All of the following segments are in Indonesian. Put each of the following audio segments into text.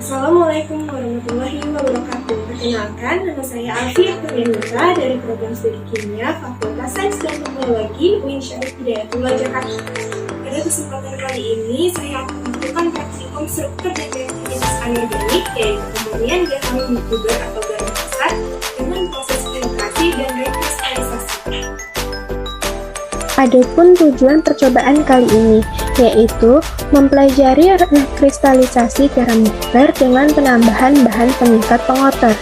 Assalamualaikum warahmatullahi wabarakatuh. Perkenalkan, nama saya Alfi Aktulianita dari Program Studi Kimia Fakultas Sains dan Teknologi UIN Syarif Hidayatullah Jakarta. Pada kesempatan kali ini, saya akan melakukan praktikum struktur dan reaktivitas anorganik, yaitu pemurnian gas gubar atau garam besar dengan proses filtrasi dan rekristalisasi. Adapun tujuan percobaan kali ini, yaitu mempelajari rekristalisasi garam gubar dengan penambahan bahan pengikat pengotor.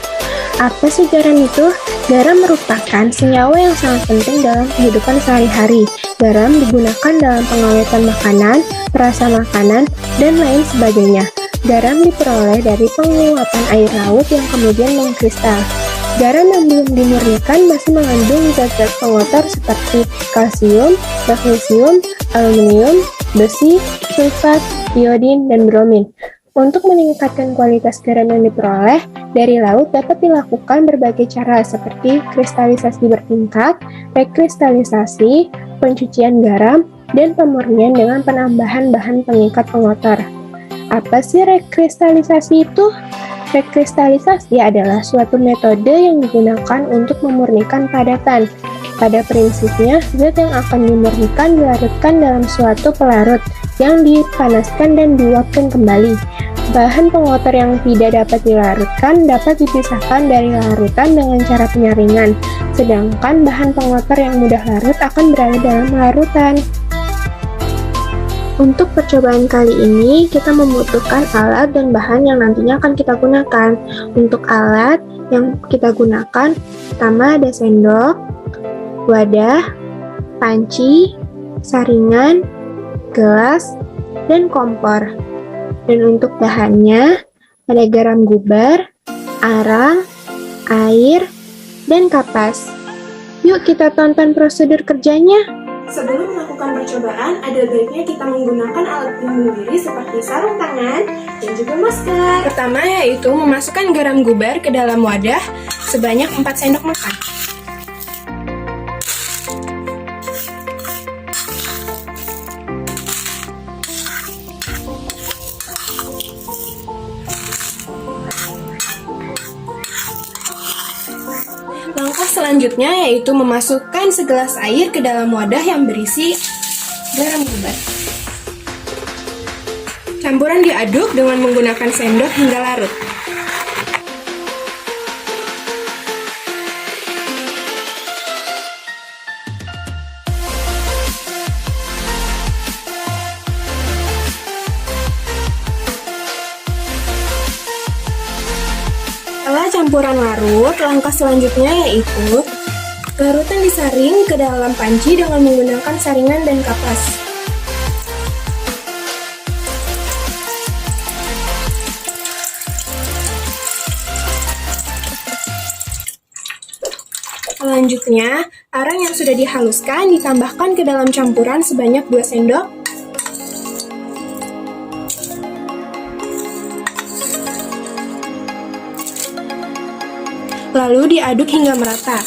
Apa sih garam itu? Garam merupakan senyawa yang sangat penting dalam kehidupan sehari-hari. Garam digunakan dalam pengawetan makanan, perasa makanan, dan lain sebagainya. Garam diperoleh dari penguapan air laut yang kemudian mengkristal. Garam yang belum dimurnikan masih mengandung zat-zat pengotor seperti kalsium, magnesium, aluminium, besi, sulfat, iodin, dan bromin. Untuk meningkatkan kualitas garam yang diperoleh dari laut dapat dilakukan berbagai cara seperti kristalisasi bertingkat, rekristalisasi, pencucian garam, dan pemurnian dengan penambahan bahan pengikat pengotor. Apa sih rekristalisasi itu? Rekristalisasi adalah suatu metode yang digunakan untuk memurnikan padatan. Pada prinsipnya, zat yang akan dimurnikan dilarutkan dalam suatu pelarut yang dipanaskan dan diuapkan kembali. Bahan pengotor yang tidak dapat dilarutkan dapat dipisahkan dari larutan dengan cara penyaringan, sedangkan bahan pengotor yang mudah larut akan berada dalam larutan. Untuk percobaan kali ini, kita membutuhkan alat dan bahan yang nantinya akan kita gunakan. Untuk alat yang kita gunakan, pertama ada sendok, wadah, panci, saringan, gelas, dan kompor. Dan untuk bahannya, ada garam gubar, arang, air, dan kapas. Yuk kita tonton prosedur kerjanya. Sebelum melakukan percobaan, ada baiknya kita menggunakan alat pelindung diri seperti sarung tangan dan juga masker. Pertama yaitu memasukkan garam gubar ke dalam wadah sebanyak 4 sendok makan. Langkah selanjutnya yaitu memasukkan segelas air ke dalam wadah yang berisi garam gubar. Campuran diaduk dengan menggunakan sendok hingga larut. Setelah campuran larut, langkah selanjutnya yaitu larutan disaring ke dalam panci dengan menggunakan saringan dan kapas. Selanjutnya, arang yang sudah dihaluskan ditambahkan ke dalam campuran sebanyak 2 sendok. Lalu diaduk hingga merata.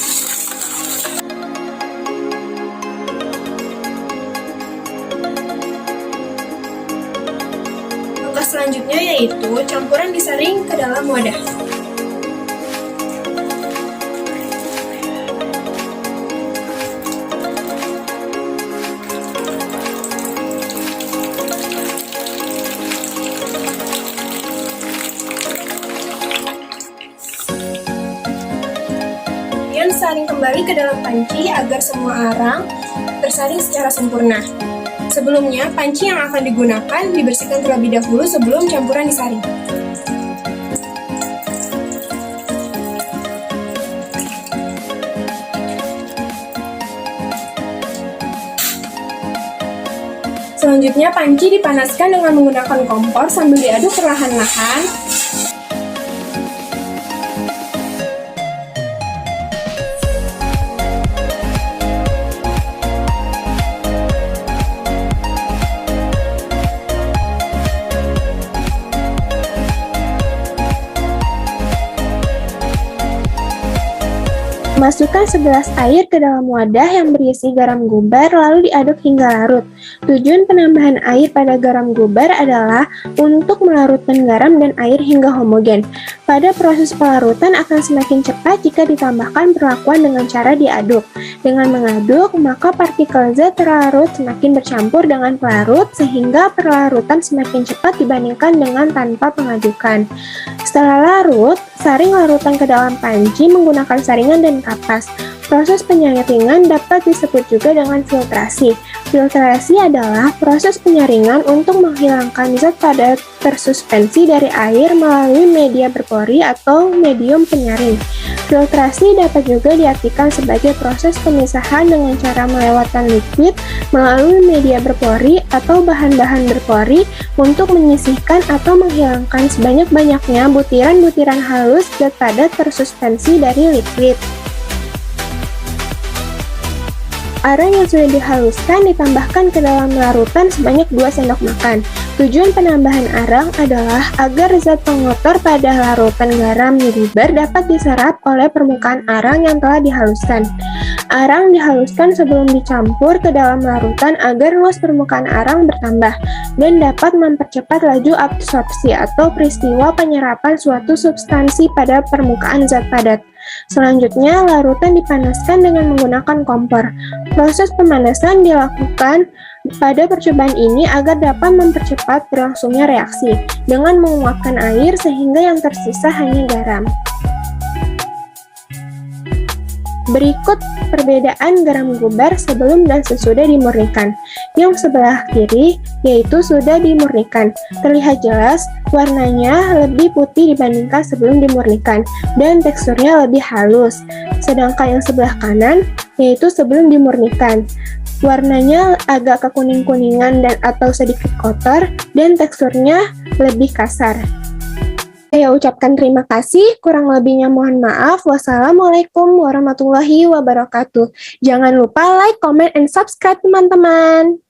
Langkah selanjutnya yaitu campuran disaring ke dalam wadah. Saring kembali ke dalam panci agar semua arang tersaring secara sempurna. Sebelumnya, panci yang akan digunakan dibersihkan terlebih dahulu sebelum campuran disaring. Selanjutnya, panci dipanaskan dengan menggunakan kompor sambil diaduk perlahan-lahan. Masukkan segelas air ke dalam wadah yang berisi garam gubar lalu diaduk hingga larut. Tujuan penambahan air pada garam gubar adalah untuk melarutkan garam dan air hingga homogen. Pada proses pelarutan akan semakin cepat jika ditambahkan perlakuan dengan cara diaduk. Dengan mengaduk, maka partikel zat terlarut semakin bercampur dengan pelarut sehingga pelarutan semakin cepat dibandingkan dengan tanpa pengadukan. Setelah larut, saring larutan ke dalam panci menggunakan saringan dan kapas. Proses penyaringan dapat disebut juga dengan filtrasi. Filtrasi adalah proses penyaringan untuk menghilangkan zat padat tersuspensi dari air melalui media berpori atau medium penyaring. Filtrasi dapat juga diartikan sebagai proses pemisahan dengan cara melewatkan liquid melalui media berpori atau bahan-bahan berpori untuk menyisihkan atau menghilangkan sebanyak-banyaknya butiran-butiran halus zat padat tersuspensi dari liquid. Arang yang sudah dihaluskan ditambahkan ke dalam larutan sebanyak 2 sendok makan. Tujuan penambahan arang adalah agar zat pengotor pada larutan garam gubar dapat diserap oleh permukaan arang yang telah dihaluskan. Arang dihaluskan sebelum dicampur ke dalam larutan agar luas permukaan arang bertambah dan dapat mempercepat laju absorpsi atau peristiwa penyerapan suatu substansi pada permukaan zat padat. Selanjutnya, larutan dipanaskan dengan menggunakan kompor. Proses pemanasan dilakukan pada percobaan ini agar dapat mempercepat berlangsungnya reaksi dengan menguapkan air sehingga yang tersisa hanya garam. Berikut perbedaan garam gubar sebelum dan sesudah dimurnikan. Yang sebelah kiri yaitu sudah dimurnikan. Terlihat jelas warnanya lebih putih dibandingkan sebelum dimurnikan dan teksturnya lebih halus. Sedangkan yang sebelah kanan yaitu sebelum dimurnikan. Warnanya agak kekuning-kuningan dan atau sedikit kotor dan teksturnya lebih kasar. Saya ucapkan terima kasih, kurang lebihnya mohon maaf. Wassalamualaikum warahmatullahi wabarakatuh. Jangan lupa like, comment, and subscribe teman-teman.